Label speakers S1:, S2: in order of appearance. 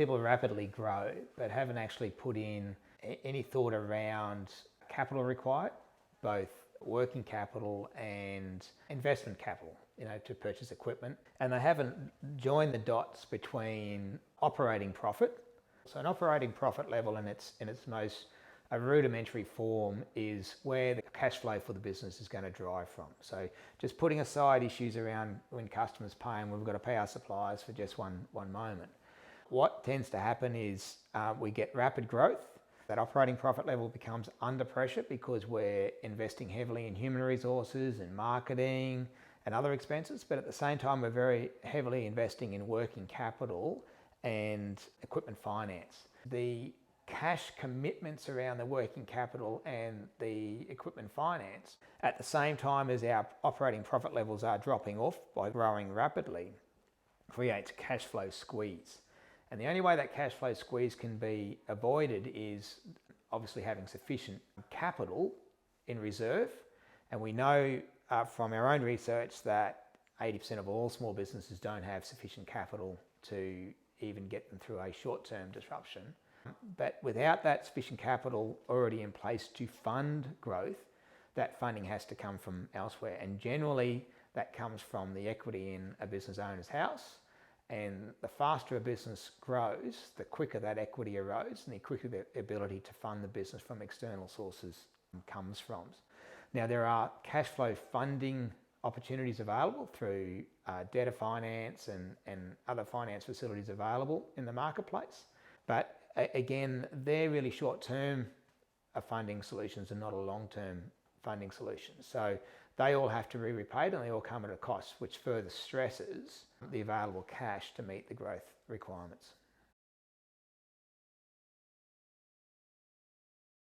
S1: people rapidly grow but haven't actually put in any thought around capital required, both working capital and investment capital, to purchase equipment. And they haven't joined the dots between operating profit. So an operating profit level in its most rudimentary form is where the cash flow for the business is going to derive from. So just putting aside issues around when customers pay and we've got to pay our suppliers for just one moment. What tends to happen is we get rapid growth. That operating profit level becomes under pressure because we're investing heavily in human resources and marketing and other expenses, but at the same time we're very heavily investing in working capital and equipment finance. The cash commitments around the working capital and the equipment finance at the same time as our operating profit levels are dropping off by growing rapidly creates cash flow squeeze. And the only way that cash flow squeeze can be avoided is obviously having sufficient capital in reserve. And we know from our own research that 80% of all small businesses don't have sufficient capital to even get them through a short-term disruption. But without that sufficient capital already in place to fund growth, that funding has to come from elsewhere. And generally that comes from the equity in a business owner's house. And the faster a business grows, the quicker that equity erodes and the quicker the ability to fund the business from external sources comes from. Now, there are cash flow funding opportunities available through debtor finance and other finance facilities available in the marketplace. But again, they're really short-term funding solutions and not a long-term funding solution. So they all have to be repaid and they all come at a cost, which further stresses the available cash to meet the growth requirements.